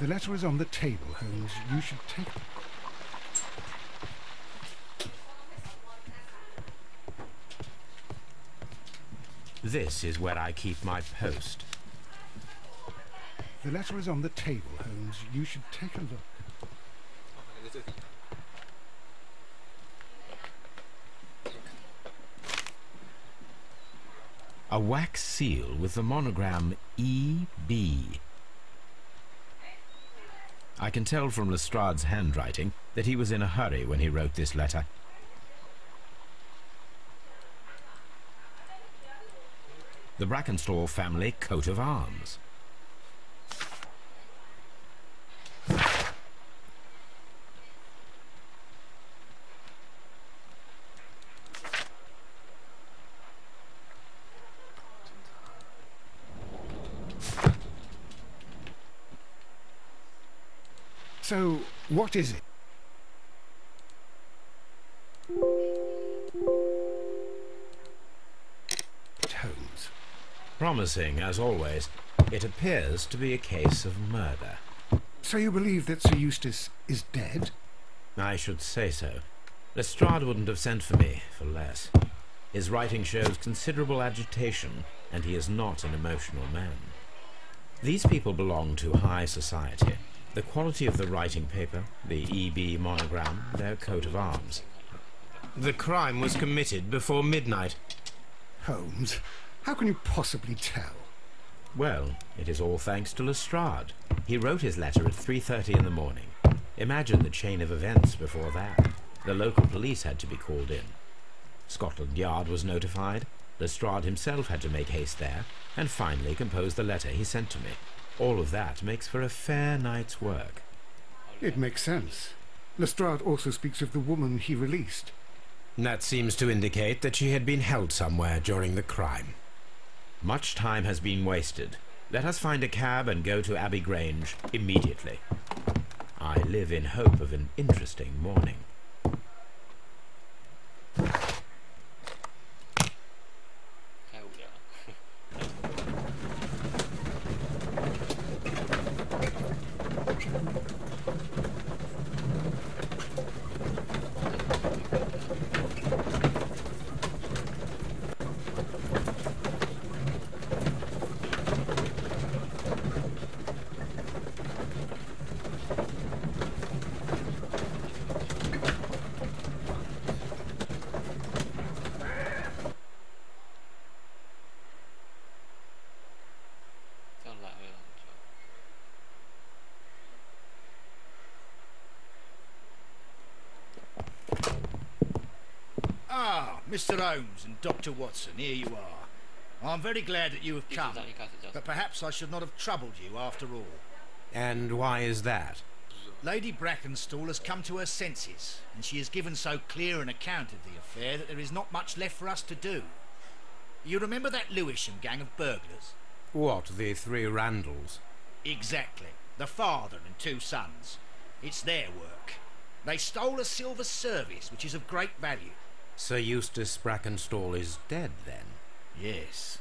The letter is on the table, Holmes. You should take it. This is where I keep my post. The letter is on the table, Holmes. You should take a look. A wax seal with the monogram E.B. I can tell from Lestrade's handwriting that he was in a hurry when he wrote this letter. The Brackenstall family coat of arms. So, what is it? Holmes. Promising, as always. It appears to be a case of murder. So you believe that Sir Eustace is dead? I should say so. Lestrade wouldn't have sent for me for less. His writing shows considerable agitation, and he is not an emotional man. These people belong to high society. The quality of the writing paper, the E.B. monogram, their coat of arms. The crime was committed before midnight. Holmes, how can you possibly tell? Well, it is all thanks to Lestrade. He wrote his letter at 3:30 in the morning. Imagine the chain of events before that. The local police had to be called in. Scotland Yard was notified. Lestrade himself had to make haste there, and finally compose the letter he sent to me. All of that makes for a fair night's work. It makes sense. Lestrade also speaks of the woman he released. That seems to indicate that she had been held somewhere during the crime. Much time has been wasted. Let us find a cab and go to Abbey Grange immediately. I live in hope of an interesting morning. Mr. Holmes and Dr. Watson, here you are. I'm very glad that you have come, but perhaps I should not have troubled you after all. And why is that? Lady Brackenstall has come to her senses, and she has given so clear an account of the affair that there is not much left for us to do. You remember that Lewisham gang of burglars? What, the three Randalls? Exactly. The father and two sons. It's their work. They stole a silver service, which is of great value. Sir Eustace Brackenstall is dead, then? Yes.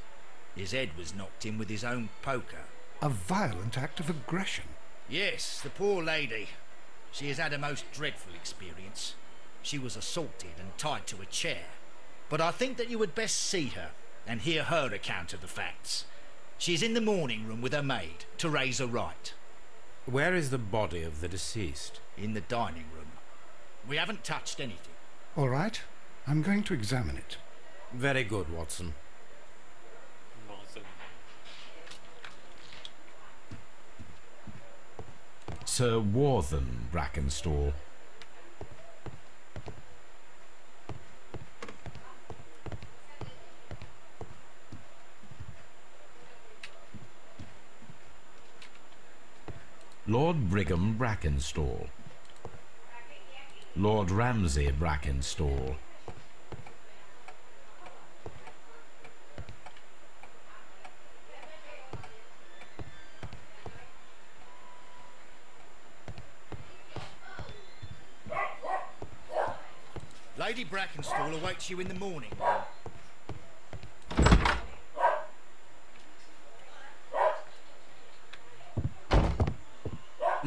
His head was knocked in with his own poker. A violent act of aggression. Yes, the poor lady. She has had a most dreadful experience. She was assaulted and tied to a chair. But I think that you would best see her and hear her account of the facts. She is in the morning room with her maid, Teresa Wright. Where is the body of the deceased? In the dining room. We haven't touched anything. All right. I'm going to examine it. Very good, Watson. Sir Warthen Brackenstall. Lord Brigham Brackenstall. Lord Ramsay Brackenstall. Lady Brackenstall awaits you in the morning room.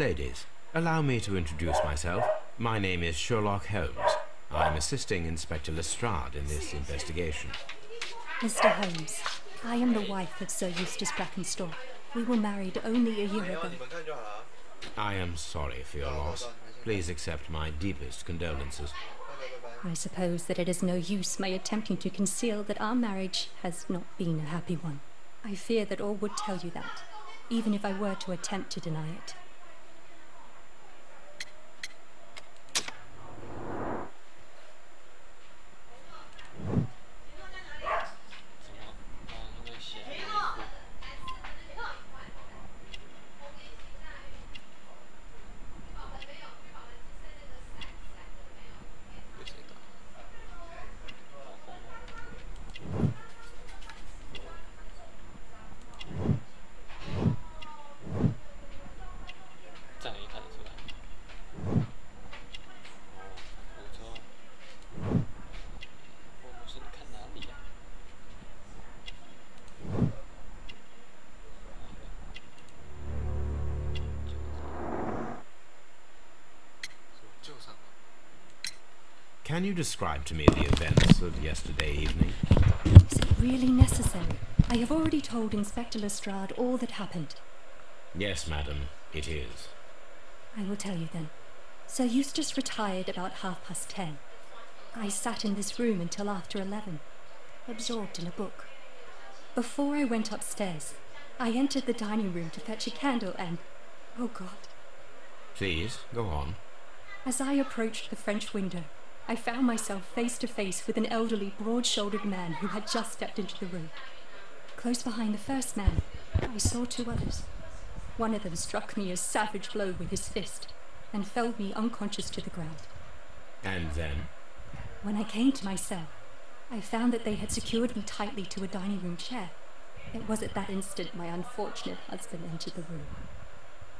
Ladies, allow me to introduce myself. My name is Sherlock Holmes. I'm assisting Inspector Lestrade in this investigation. Mr. Holmes, I am the wife of Sir Eustace Brackenstall. We were married only a year ago. I am sorry for your loss. Please accept my deepest condolences. I suppose that it is no use my attempting to conceal that our marriage has not been a happy one. I fear that all would tell you that, even if I were to attempt to deny it. Can you describe to me the events of yesterday evening? Is it really necessary? I have already told Inspector Lestrade all that happened. Yes, madam, it is. I will tell you then. Sir Eustace retired about 10:30. I sat in this room until after 11, absorbed in a book. Before I went upstairs, I entered the dining room to fetch a candle and... oh God. Please, go on. As I approached the French window, I found myself face to face with an elderly, broad-shouldered man who had just stepped into the room. Close behind the first man, I saw two others. One of them struck me a savage blow with his fist and felled me unconscious to the ground. And then? When I came to myself, I found that they had secured me tightly to a dining room chair. It was at that instant my unfortunate husband entered the room.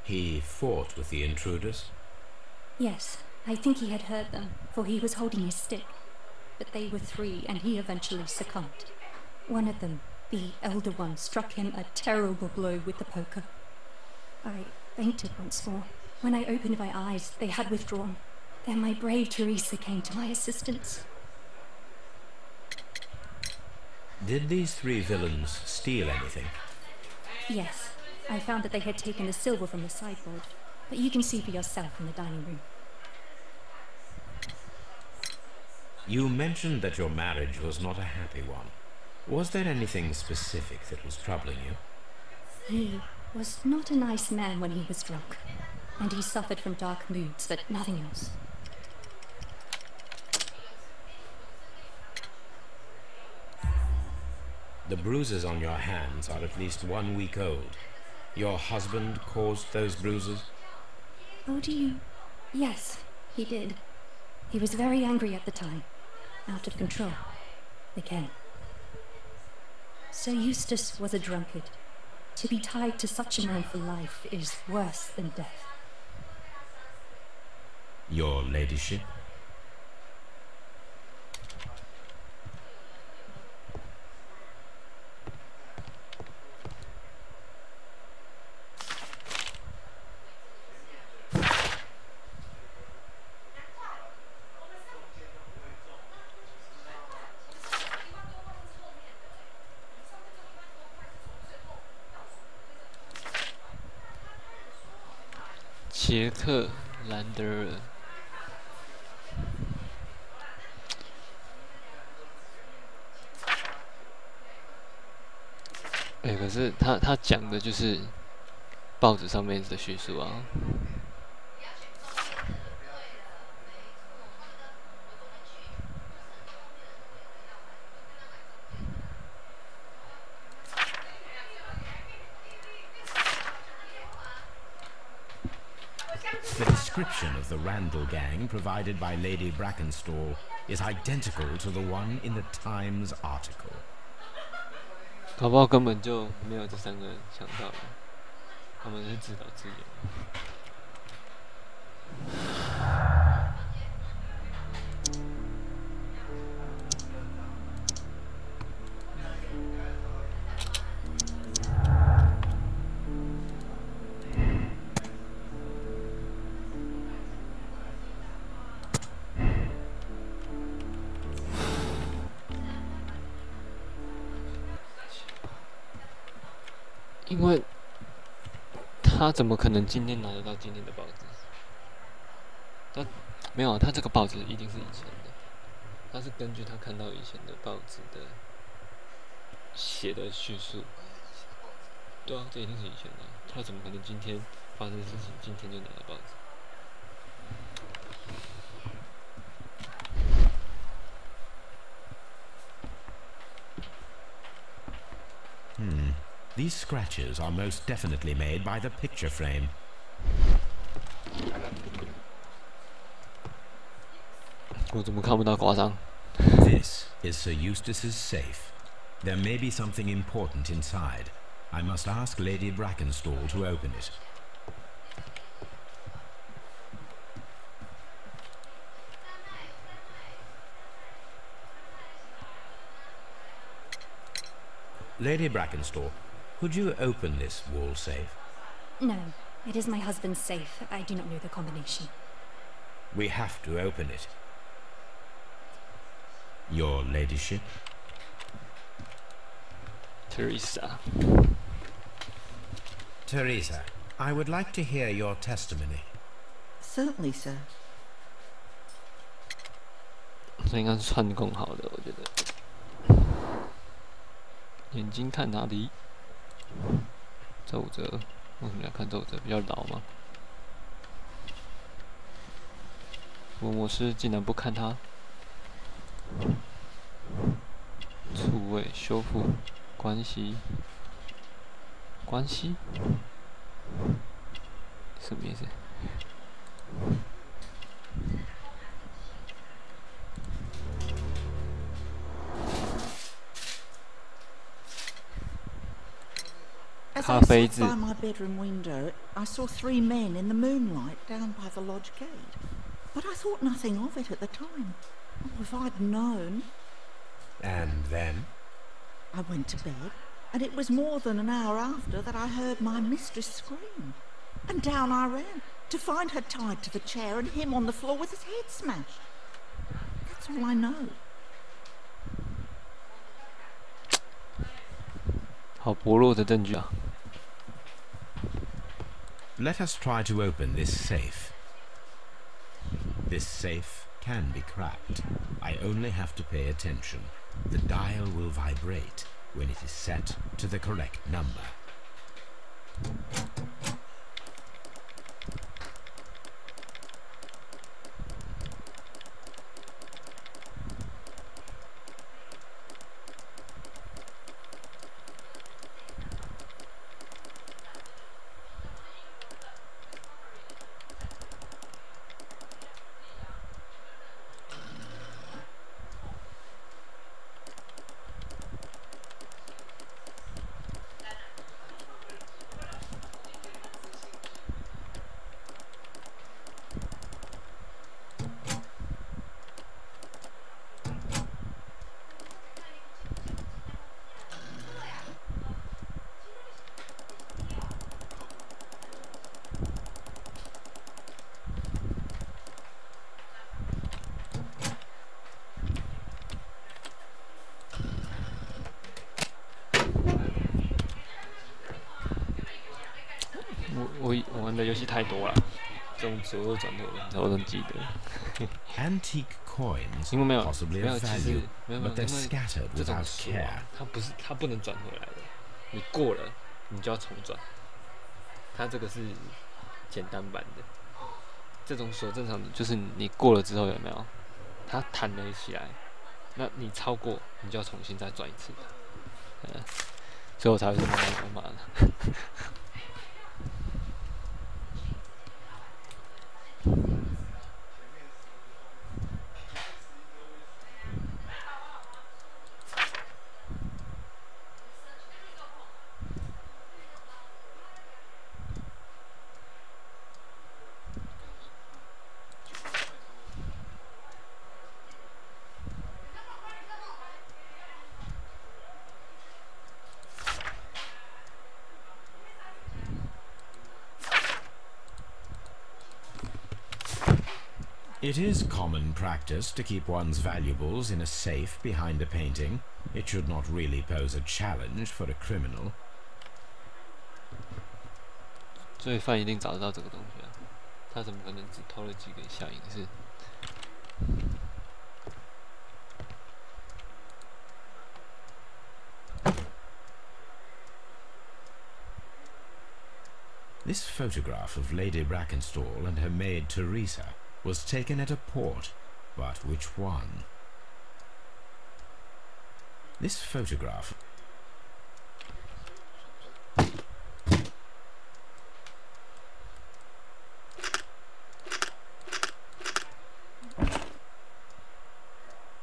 He fought with the intruders? Yes, I think he had heard them, for he was holding his stick. But they were three, and he eventually succumbed. One of them, the elder one, struck him a terrible blow with the poker. I fainted once more. When I opened my eyes, they had withdrawn. Then my brave Teresa came to my assistance. Did these three villains steal anything? Yes, I found that they had taken the silver from the sideboard, but you can see for yourself in the dining room. You mentioned that your marriage was not a happy one. Was there anything specific that was troubling you? He was not a nice man when he was drunk, and he suffered from dark moods, but nothing else. The bruises on your hands are at least 1 week old. Your husband caused those bruises? Oh, do you? Yes, he did. He was very angry at the time. Out of control. Again. Sir Eustace was a drunkard. To be tied to such a man for life is worse than death. Your ladyship?杰克·兰德尔，可是他讲的就是报纸上面的叙述啊。The description of the Randall gang provided by Lady Brackenstall is identical to the one in the Times article. 搞不好根本就没有这三个人想到的，他们是自导自演。因为他怎么可能今天拿得到今天的报纸？他没有啊，他这个报纸一定是以前的，他是根据他看到以前的报纸的写的叙述。对啊，这一定是以前的，他怎么可能今天发生的事情，今天就拿到报纸？These scratches are most definitely made by the picture frame. 我怎么看不到刮伤？ This is Sir Eustace's safe. There may be something important inside. I must ask Lady Brackenstall to open it. Lady Brackenstall, could you open this wall safe? No, it is my husband's safe. I do not know the combination. We have to open it. Your ladyship? Teresa. Teresa, I would like to hear your testimony. Certainly, sir. 这应该是串供好的，我觉得。眼睛看哪里？皱褶，为什么要看皱褶？比较老吗？福尔摩斯竟然不看他。触位修复关系，关系什么意思？ As I sat by my bedroom window, I saw 3 men in the moonlight down by the lodge gate. But I thought nothing of it at the time. Oh, if I'd known. And then? I went to bed, and it was more than an hour after that I heard my mistress scream. And down I ran, to find her tied to the chair and him on the floor with his head smashed. That's all I know. 好薄弱的证据啊！ Let us try to open this safe. This safe can be cracked. I only have to pay attention. The dial will vibrate when it is set to the correct number.我玩的游戏太多了，这种左右转的我都记得。Antique coins 因为没有 possibly 没 of 有，其实 value, 没有， but 因 they're 为 scattered 这种 without 锁 care. 啊，它不能转回来的，你过了你就要重转。它这个是简单版的，这种锁正常的就是你过了之后有没有？它弹了起来，那你超过你就要重新再转一次。所以我才会这么罗马的。It is common practice to keep one's valuables in a safe behind a painting. It should not really pose a challenge for a criminal. 罪犯一定找得到这个东西啊，他怎么可能只偷了几个小银饰？ This photograph of Lady Brackenstall and her maid Teresa was taken at a port, but which one? This photograph...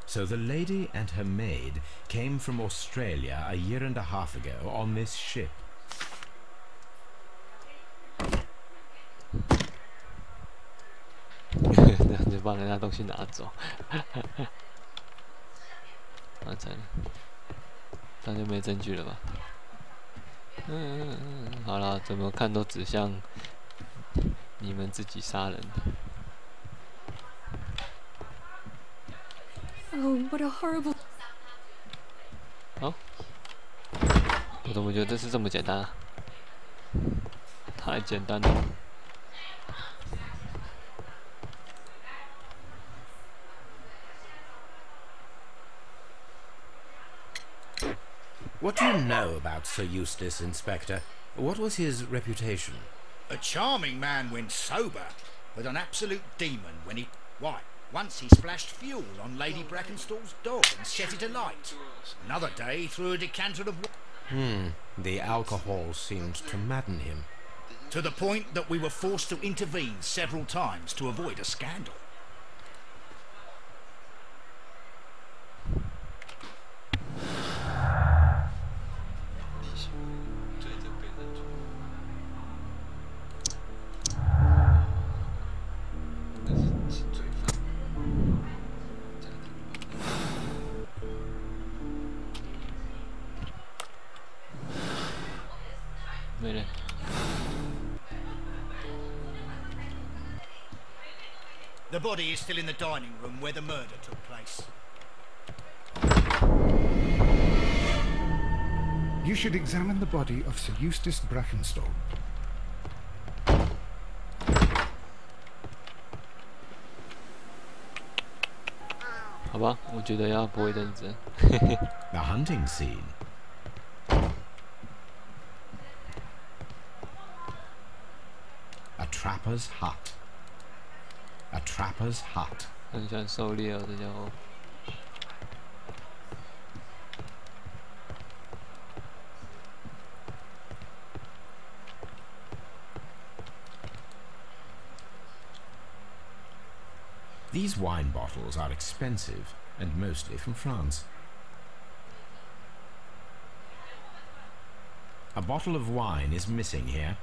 So the lady and her maid came from Australia a year and a half ago on this ship. 这样就把人家东西拿走，完成了，这样就没证据了吧？好了，怎么看都指向你们自己杀人的。 Oh, what a horrible... 好，我怎么觉得是这么简单啊？太简单了。 What do you know about Sir Eustace, Inspector? What was his reputation? A charming man when sober, but an absolute demon when he... Why, once he splashed fuel on Lady Brackenstall's dog and set it alight. Another day he threw a decanter of... The alcohol seemed to madden him. To the point that we were forced to intervene several times to avoid a scandal. The body is still in the dining room where the murder took place. You should examine the body of Sir Eustace Brackenstall. 好吧，我觉得要不会认真。The hunting scene. A trapper's hut. A trapper's hut. 很喜欢狩猎哦，这家伙。These wine bottles are expensive and mostly from France. A bottle of wine is missing here.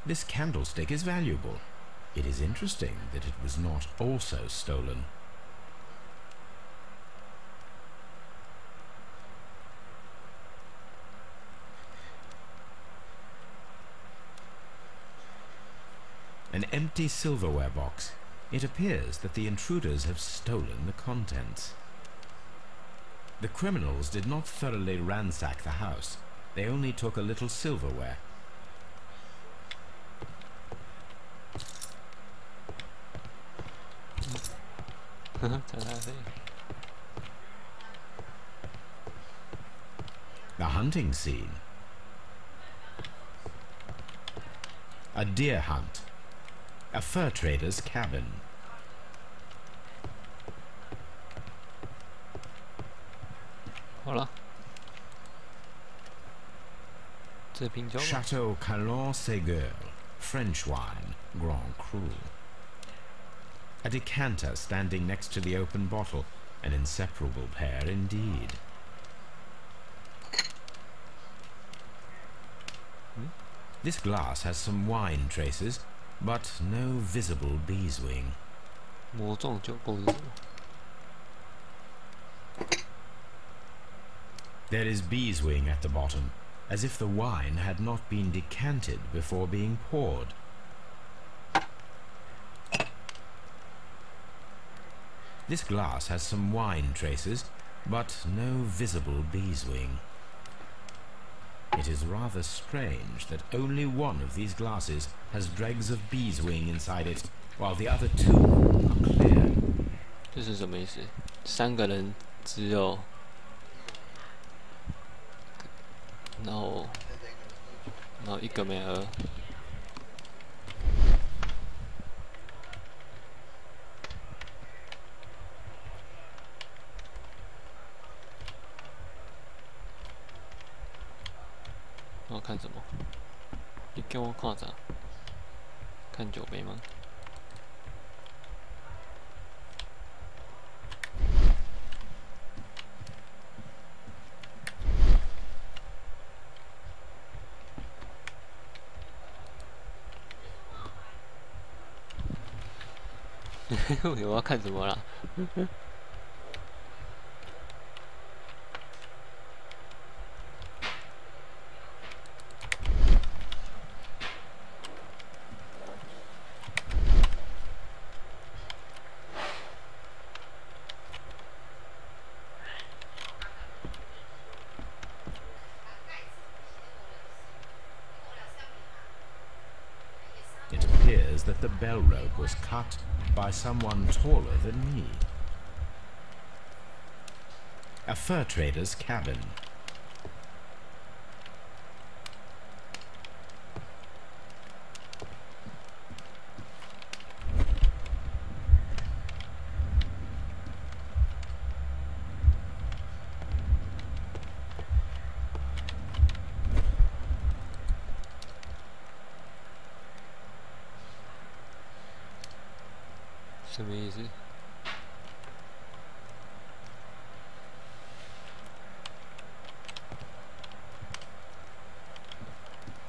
This candlestick is valuable. It is interesting that it was not also stolen. An empty silverware box. It appears that the intruders have stolen the contents. The criminals did not thoroughly ransack the house. They only took a little silverware. The hunting scene. A deer hunt. A fur trader's cabin. Chateau Calon-Ségur, French wine, Grand Cru. A decanter standing next to the open bottle, an inseparable pair indeed. This glass has some wine traces, but no visible beeswing. 魔状酒购是什么？ There is beeswing at the bottom, as if the wine had not been decanted before being poured. This glass has some wine traces, but no visible beeswing. It is rather strange that only one of these glasses has dregs of bee's wing inside it, while the other two are clear. 这是什么意思？3个人只有，然后1个没喝。我要看什么？你给我看啥？看酒杯吗？我要看什么啦？It appears that the bell rope was cut by someone taller than me. A fur trader's cabin. "什么意思？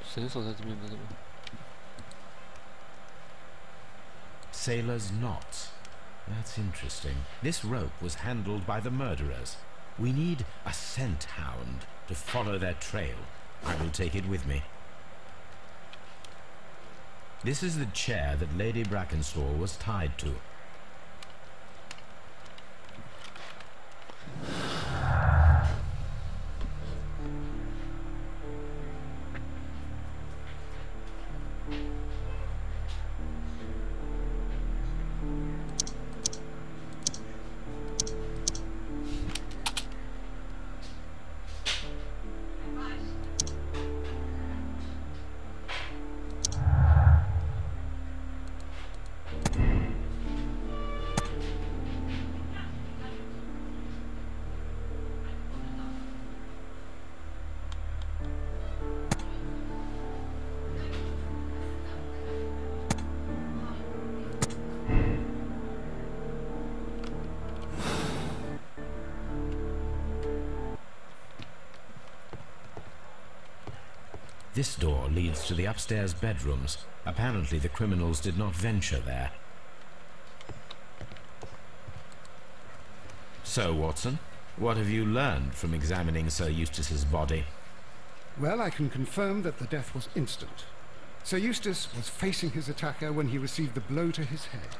绳索在这边不是吗？ Sailor's knots. That's interesting. This rope was handled by the murderers. We need a scent hound to follow their trail. I will take it with me. This is the chair that Lady Brackenstall was tied to. This door leads to the upstairs bedrooms. Apparently the criminals did not venture there. So, Watson, what have you learned from examining Sir Eustace's body? Well, I can confirm that the death was instant. Sir Eustace was facing his attacker when he received the blow to his head.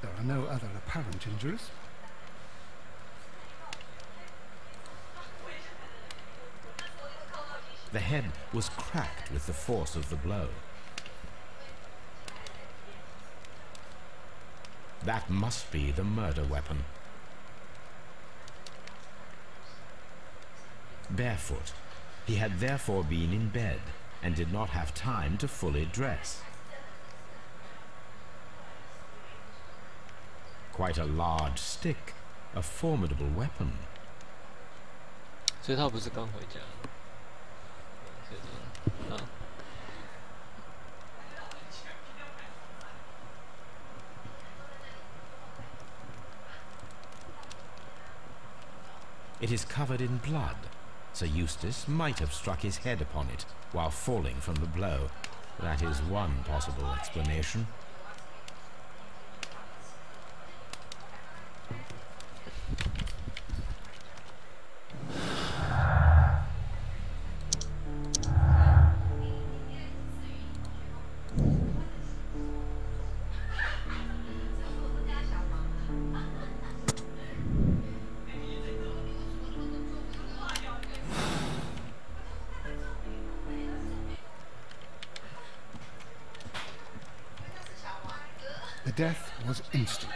There are no other apparent injuries. The head was cracked with the force of the blow. That must be the murder weapon. Barefoot, he had therefore been in bed and did not have time to fully dress. Quite a large stick, a formidable weapon. 所以他不是刚回家。啊。It is covered in blood. Sir Eustace might have struck his head upon it while falling from the blow. That is one possible explanation. death was instant.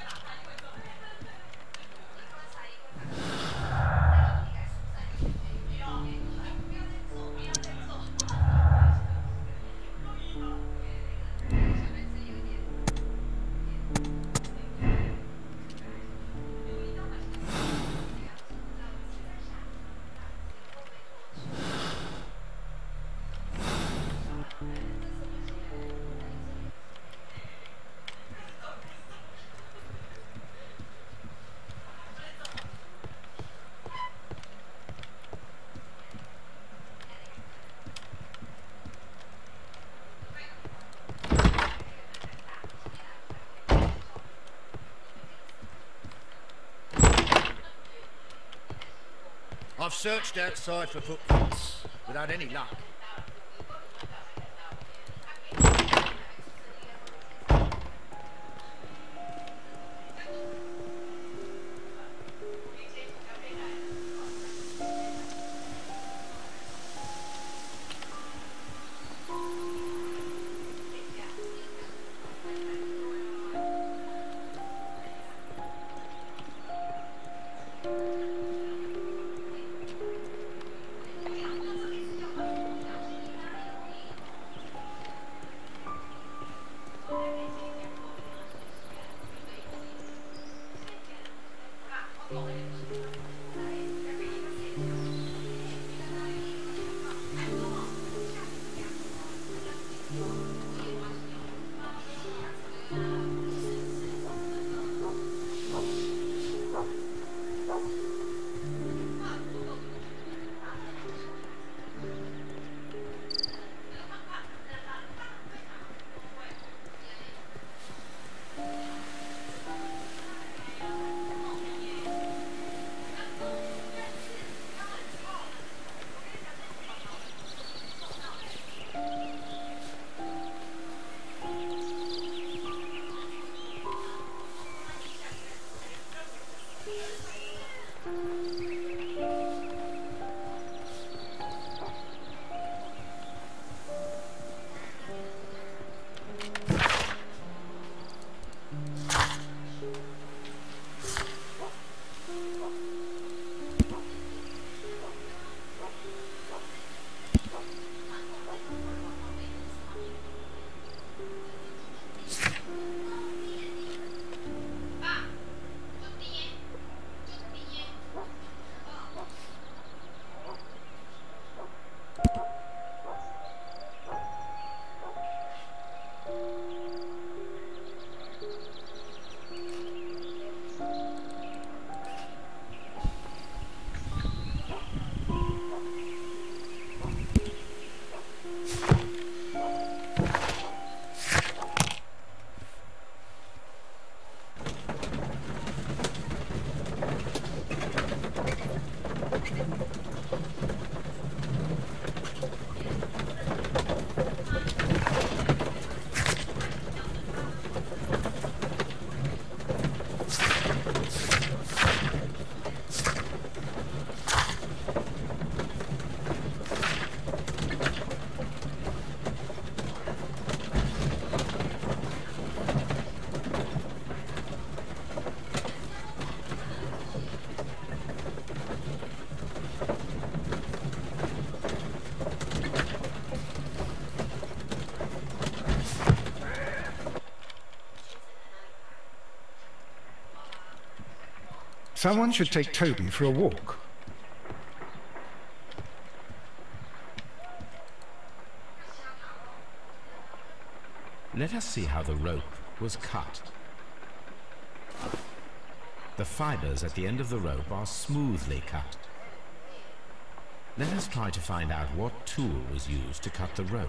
I've searched outside for footprints without any luck. Someone should take Toby for a walk. Let us see how the rope was cut. The fibers at the end of the rope are smoothly cut. Let us try to find out what tool was used to cut the rope.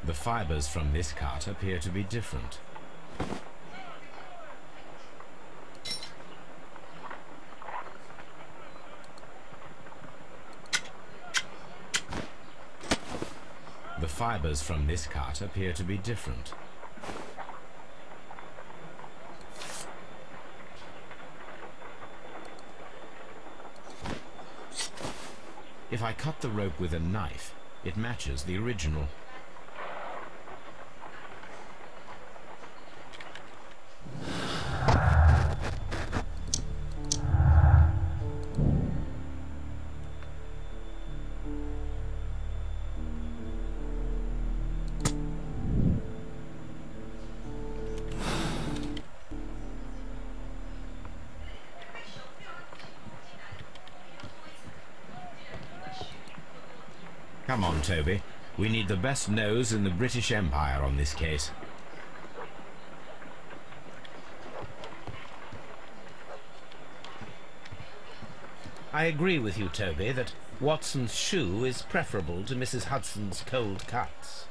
The fibers from this cut appear to be different. The fibers from this cut appear to be different. If I cut the rope with a knife, it matches the original. Come on, Toby. We need the best nose in the British Empire on this case. I agree with you, Toby, that Watson's shoe is preferable to Mrs. Hudson's cold cuts.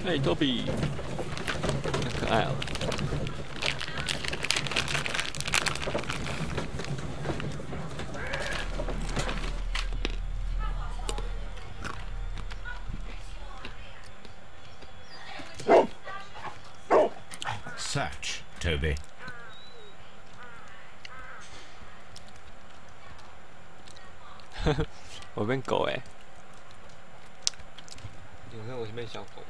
Hey, Toby， 很可爱哦。Search, Toby. 我变狗哎！你看我是变小狗。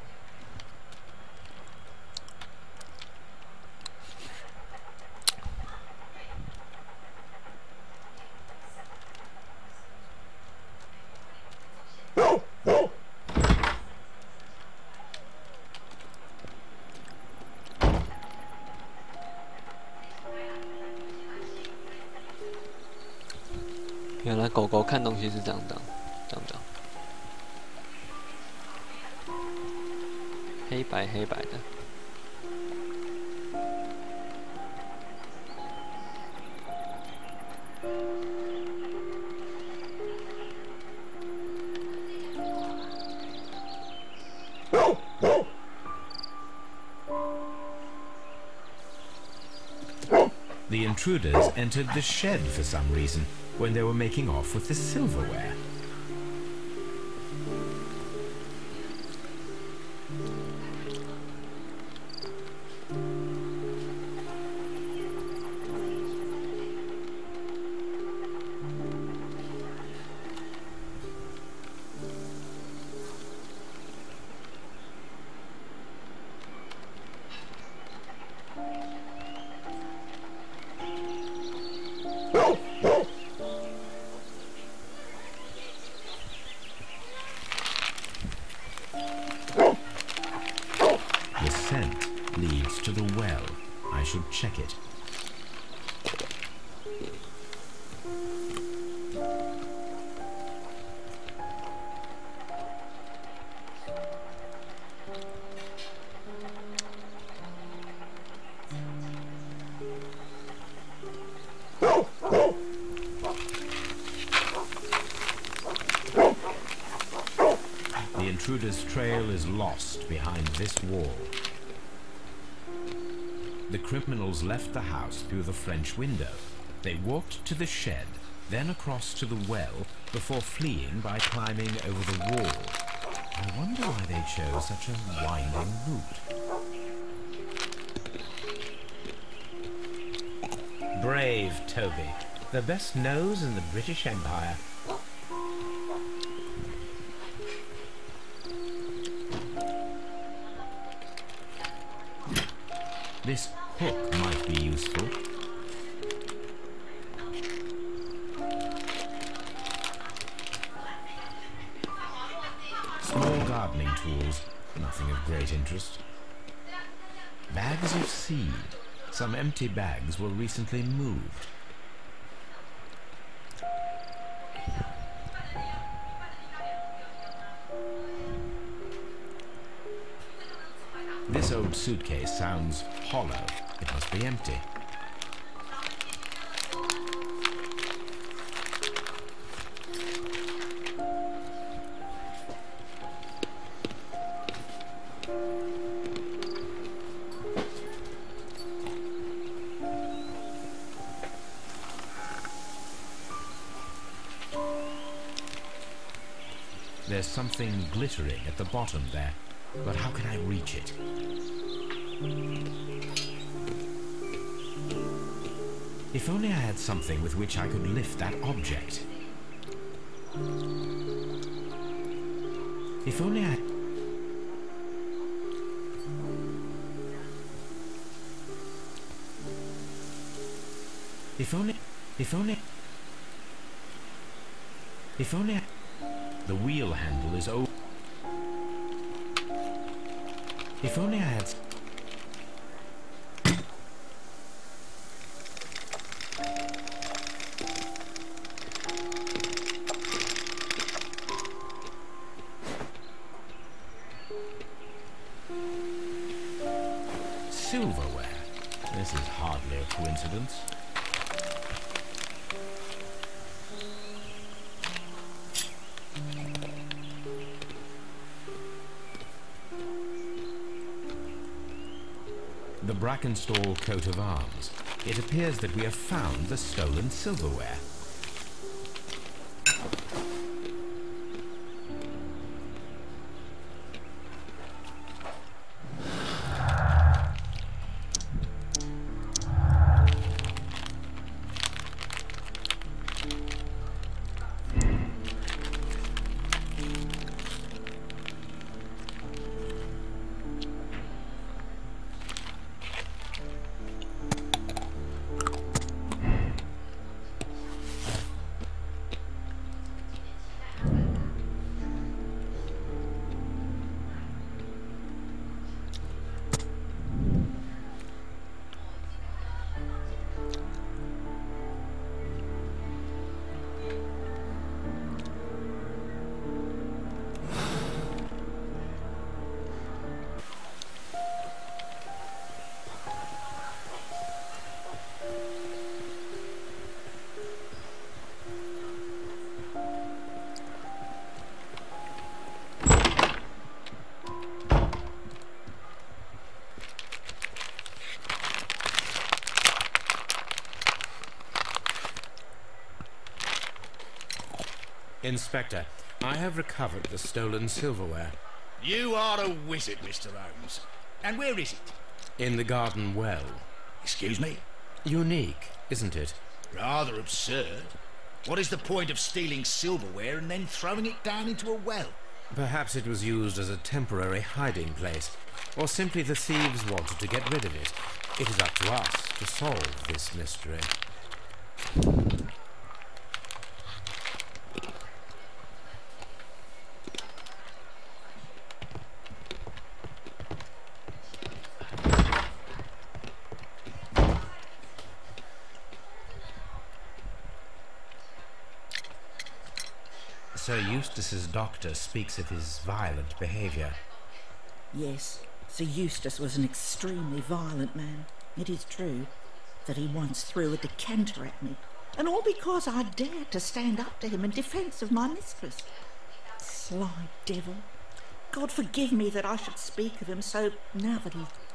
原来狗狗看东西是这样的，黑白的。The intruders entered the shed for some reason when they were making off with the silverware. The scent leads to the well. I should check it. The intruder's trail is lost behind this wall. The criminals left the house through the French window. They walked to the shed, then across to the well, before fleeing by climbing over the wall. I wonder why they chose such a winding route. Brave Toby, the best nose in the British Empire. This hook might be useful. Small gardening tools, nothing of great interest. Bags of seed. Some empty bags were recently moved. This old suitcase sounds hollow. It must be empty. There's something glittering at the bottom there, but how can I reach it? If only I had something with which I could lift that object. If only I... If only the wheel handle is open. If only I had... Silverware. This is hardly a coincidence. The Brackenstall coat of arms. It appears that we have found the stolen silverware. Inspector, I have recovered the stolen silverware. You are a wizard, Mr. Holmes. And where is it? In the garden well. Excuse me? Unique, isn't it? Rather absurd. What is the point of stealing silverware and then throwing it down into a well? Perhaps it was used as a temporary hiding place, or simply the thieves wanted to get rid of it. It is up to us to solve this mystery. Sir Eustace's doctor speaks of his violent behaviour. Yes, Sir Eustace was an extremely violent man. It is true that he once threw a decanter at me, and all because I dared to stand up to him in defence of my mistress. Sly devil. God forgive me that I should speak of him so now that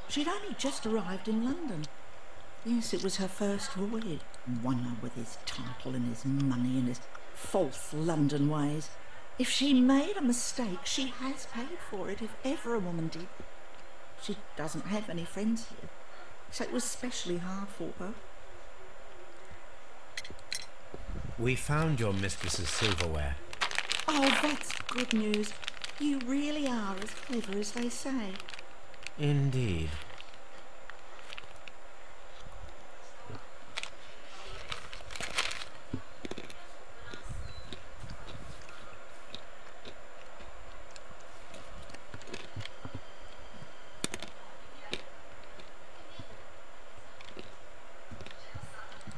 she'd only just arrived in London. Yes, it was her first voyage. Won her with his title and his money and his false London ways. If she made a mistake, she has paid for it, if ever a woman did. She doesn't have any friends here, so it was especially hard for her. We found your mistress's silverware. Oh, that's good news. You really are as clever as they say. Indeed.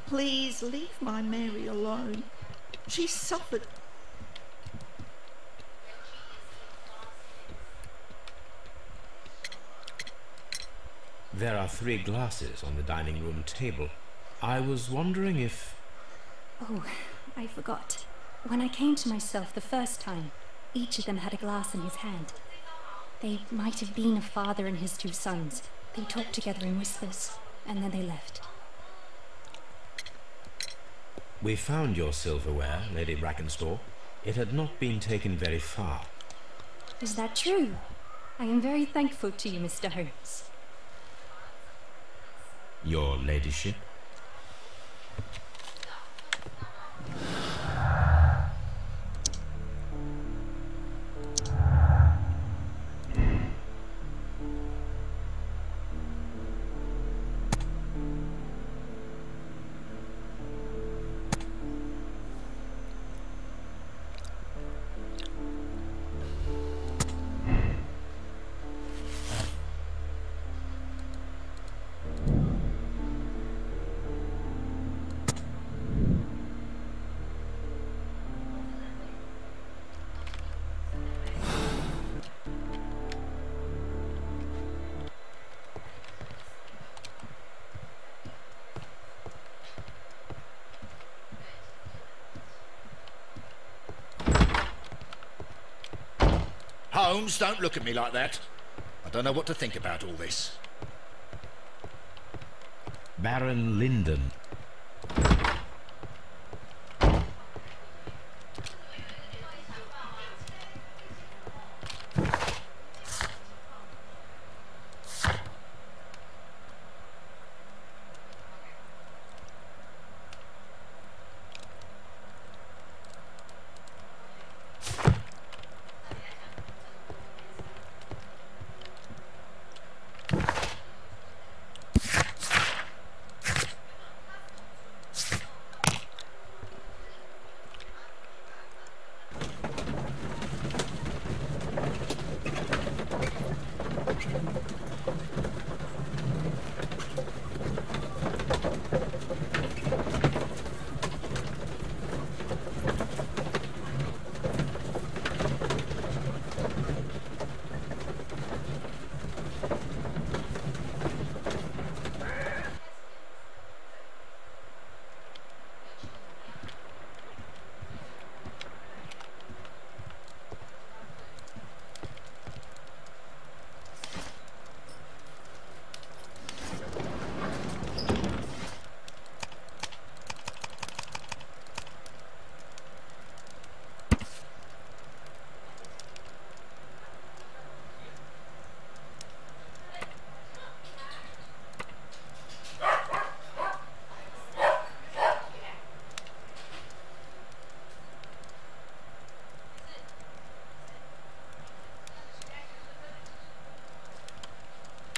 Please leave my Mary alone. She suffered. There are 3 glasses on the dining room table. I was wondering if... Oh, I forgot. When I came to myself the first time, each of them had a glass in his hand. They might have been a father and his 2 sons. They talked together in whispers, and then they left. We found your silverware, Lady Brackenstall. it had not been taken very far. Is that true? I am very thankful to you, Mr. Holmes. Your ladyship? Holmes, don't look at me like that. I don't know what to think about all this. Baron Lyndon.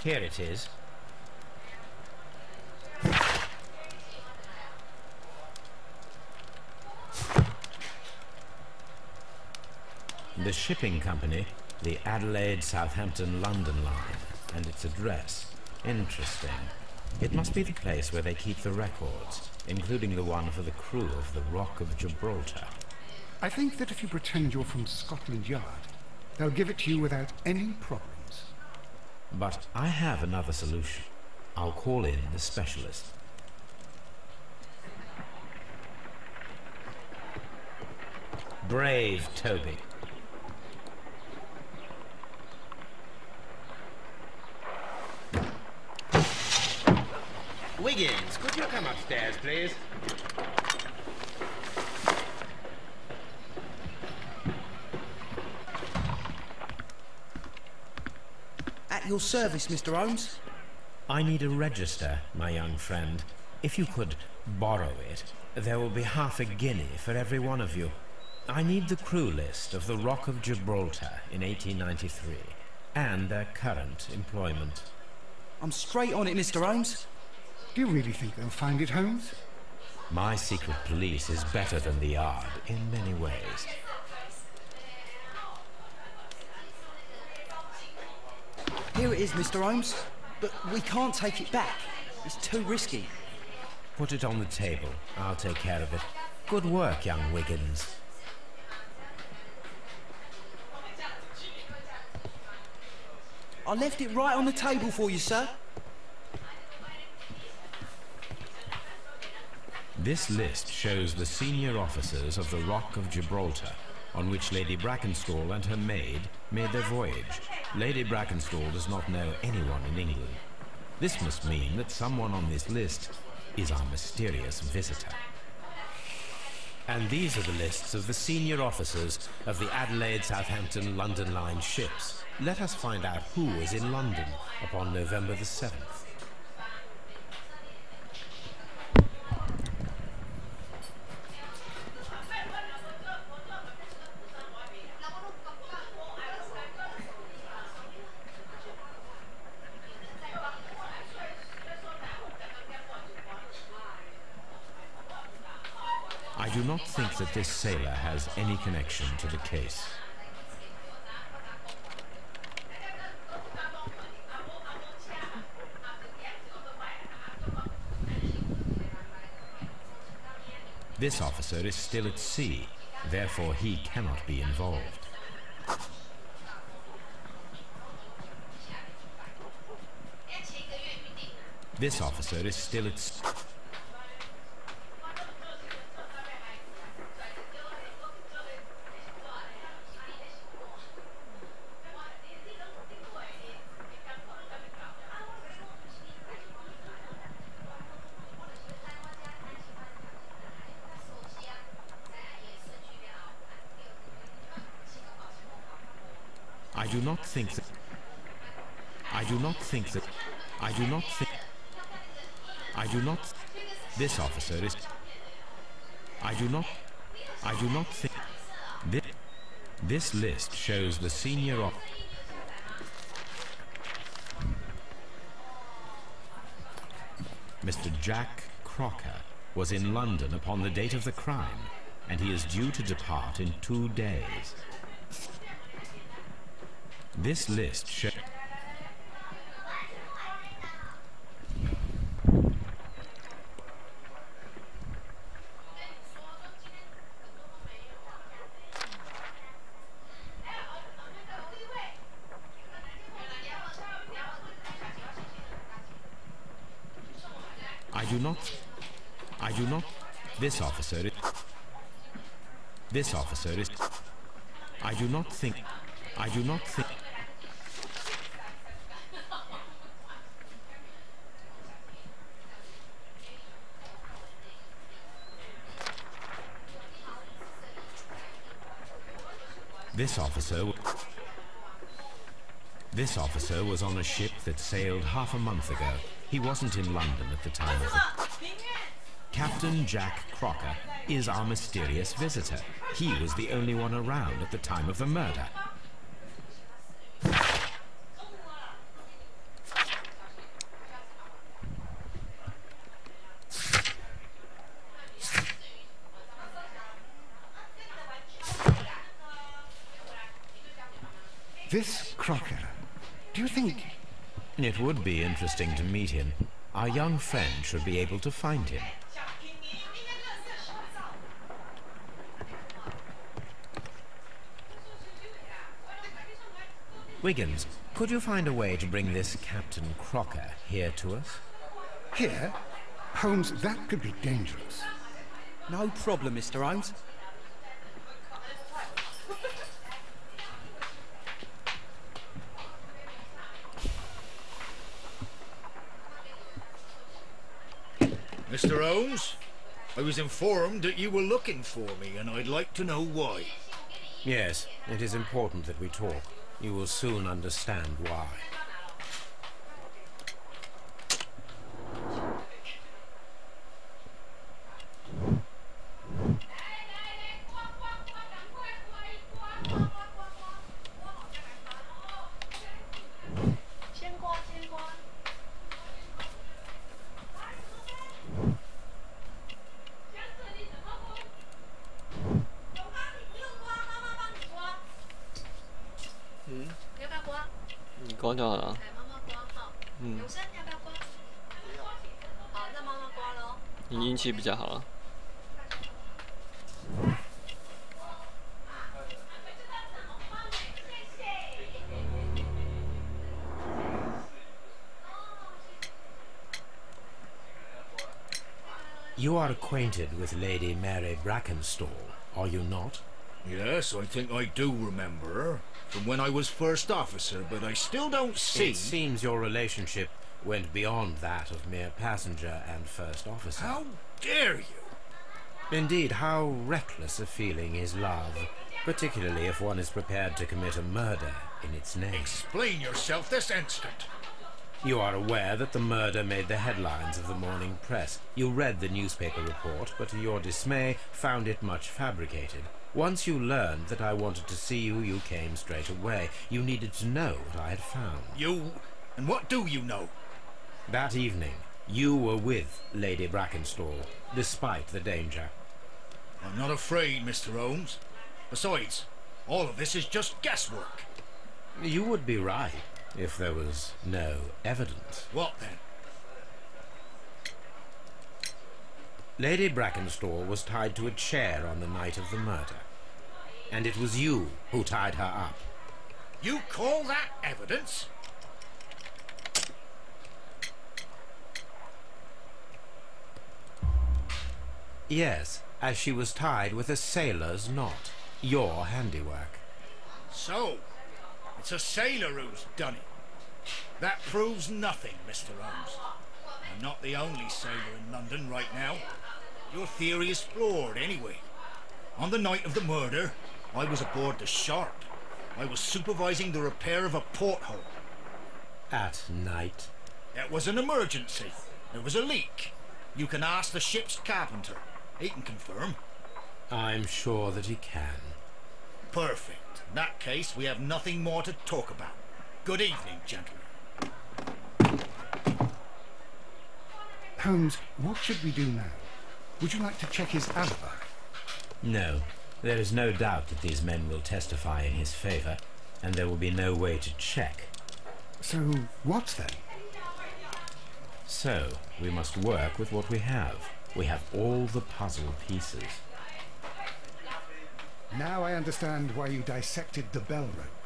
Here it is. The shipping company, the Adelaide, Southampton, London line, and its address. Interesting. It must be the place where they keep the records, including the one for the crew of the Rock of Gibraltar. I think that if you pretend you're from Scotland Yard, they'll give it to you without any problems. But I have another solution. I'll call in the specialist. Brave Toby. Wiggins, could you come upstairs, please? At your service, Mr. Holmes. I need a register, my young friend. If you could borrow it, there will be half a guinea for every one of you. I need the crew list of the Rock of Gibraltar in 1893, and their current employment. I'm straight on it, Mr. Holmes. Do you really think they'll find it, Holmes? My secret police is better than the Yard in many ways. Here it is, Mr. Holmes. But we can't take it back. It's too risky. Put it on the table. I'll take care of it. Good work, young Wiggins. I left it right on the table for you, sir. This list shows the senior officers of the Rock of Gibraltar, on which Lady Brackenstall and her maid made their voyage. Lady Brackenstall does not know anyone in England. This must mean that someone on this list is our mysterious visitor. And these are the lists of the senior officers of the Adelaide, Southampton, London Line ships. Let us find out who is in London upon November the 7th. I do not think that this sailor has any connection to the case. This officer is still at sea, therefore he cannot be involved. This officer is still at sea. I do not think that this officer is this list shows the senior officer. Mr. Jack Crocker was in London upon the date of the crime, and he is due to depart in 2 days. This list shows... This officer is... I do not think... This officer was on a ship that sailed half a month ago. He wasn't in London at the time of the... Captain Jack Crocker is our mysterious visitor. He was the only one around at the time of the murder. This Crocker, do you think... It would be interesting to meet him. Our young friend should be able to find him. Wiggins, could you find a way to bring this Captain Crocker here to us? Here? Holmes, that could be dangerous. No problem, Mr. Holmes. Mr. Holmes, I was informed that you were looking for me, and I'd like to know why. Yes, it is important that we talk. You will soon understand why. You are acquainted with Lady Mary Brackenstall, are you not? Yes, I think I do remember her, from when I was first officer, but I still don't see... It seems your relationship went beyond that of mere passenger and first officer. How dare you? Indeed, how reckless a feeling is love, particularly if one is prepared to commit a murder in its name. Explain yourself this instant. You are aware that the murder made the headlines of the morning press. You read the newspaper report, but to your dismay found it much fabricated. Once you learned that I wanted to see you, you came straight away. You needed to know what I had found. You? And what do you know? That evening, you were with Lady Brackenstall, despite the danger. I'm not afraid, Mr. Holmes. Besides, all of this is just guesswork. You would be right, if there was no evidence. What then? Lady Brackenstall was tied to a chair on the night of the murder. And it was you who tied her up. You call that evidence? Yes, as she was tied with a sailor's knot. Your handiwork. So, it's a sailor who's done it. That proves nothing, Mr. Holmes. I'm not the only sailor in London right now. Your theory is flawed anyway. On the night of the murder, I was aboard the Sharp. I was supervising the repair of a porthole. At night? It was an emergency. There was a leak. You can ask the ship's carpenter. He can confirm. I'm sure that he can. Perfect. In that case, we have nothing more to talk about. Good evening, gentlemen. Holmes, what should we do now? Would you like to check his alibi? No. There is no doubt that these men will testify in his favor, and there will be no way to check. So, what then? So, we must work with what we have. We have all the puzzle pieces. Now I understand why you dissected the bell rope.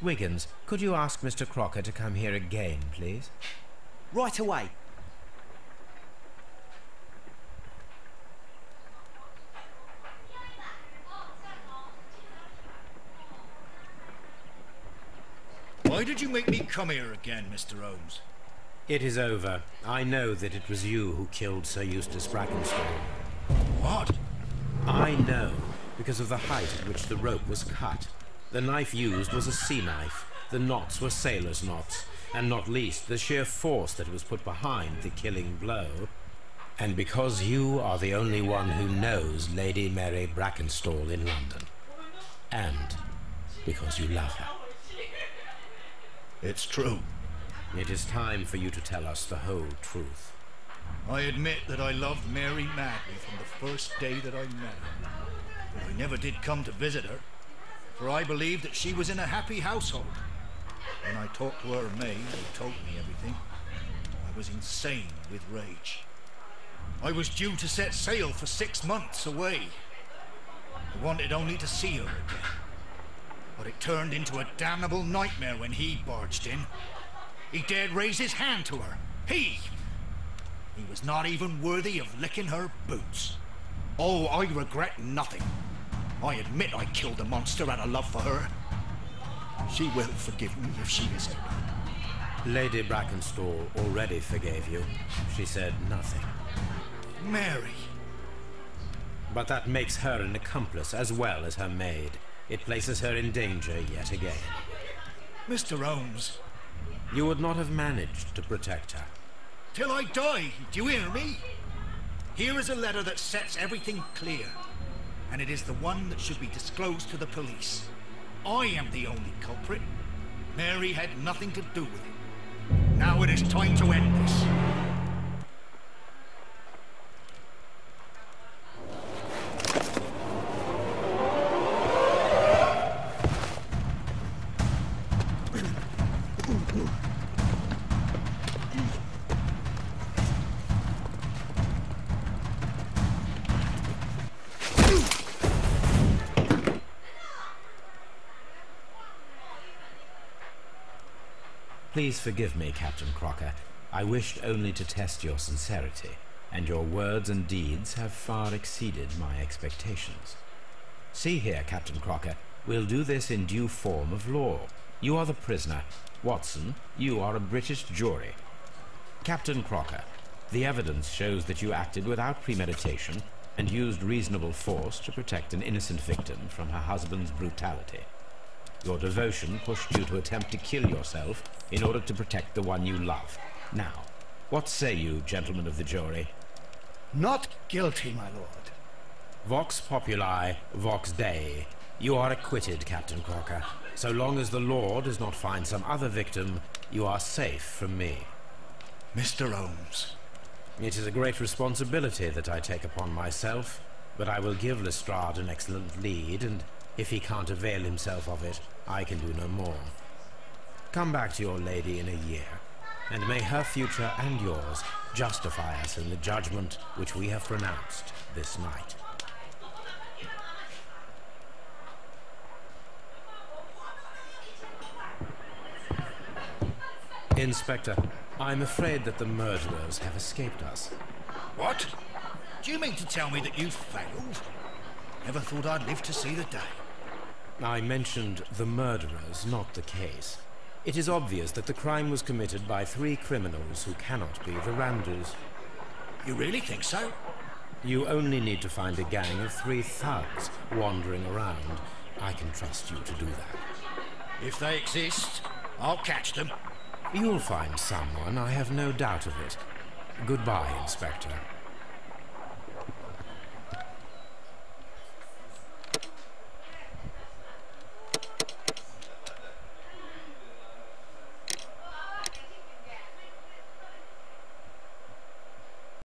Wiggins, could you ask Mr. Crocker to come here again, please? Right away. Why did you make me come here again, Mr. Holmes? It is over. I know that it was you who killed Sir Eustace Brackenstall. What? I know, because of the height at which the rope was cut. The knife used was a sea knife. The knots were sailor's knots, and not least the sheer force that was put behind the killing blow. And because you are the only one who knows Lady Mary Brackenstall in London. And because you love her. It's true. It is time for you to tell us the whole truth. I admit that I loved Mary madly from the first day that I met her. But I never did come to visit her, for I believed that she was in a happy household. When I talked to her maid, who told me everything, I was insane with rage. I was due to set sail for 6 months away. I wanted only to see her again. But it turned into a damnable nightmare when he barged in. He dared raise his hand to her. He was not even worthy of licking her boots. Oh, I regret nothing. I admit I killed the monster out of love for her. She will forgive me if she is able. Lady Brackenstall already forgave you. She said nothing. Mary. But that makes her an accomplice as well as her maid. It places her in danger yet again. Mr. Holmes. You would not have managed to protect her. Till I die, do you hear me? Here is a letter that sets everything clear, and it is the one that should be disclosed to the police. I am the only culprit. Mary had nothing to do with it. Now it is time to end this. Please forgive me, Captain Crocker. I wished only to test your sincerity, and your words and deeds have far exceeded my expectations. See here, Captain Crocker, we'll do this in due form of law. You are the prisoner. Watson, you are a British jury. Captain Crocker, the evidence shows that you acted without premeditation and used reasonable force to protect an innocent victim from her husband's brutality. Your devotion pushed you to attempt to kill yourself in order to protect the one you love. Now, what say you, gentlemen of the jury? Not guilty, my lord. Vox populi, vox Dei. You are acquitted, Captain Crocker. So long as the law does not find some other victim, you are safe from me. Mr. Holmes. It is a great responsibility that I take upon myself, but I will give Lestrade an excellent lead, and if he can't avail himself of it, I can do no more. Come back to your lady in a year, and may her future and yours justify us in the judgment which we have pronounced this night. Inspector, I'm afraid that the murderers have escaped us. What? Do you mean to tell me that you failed? Never thought I'd live to see the day. I mentioned the murderers, not the case. It is obvious that the crime was committed by 3 criminals who cannot be the Randalls. You really think so? You only need to find a gang of 3 thugs wandering around. I can trust you to do that. If they exist, I'll catch them. You'll find someone, I have no doubt of it. Goodbye, Inspector.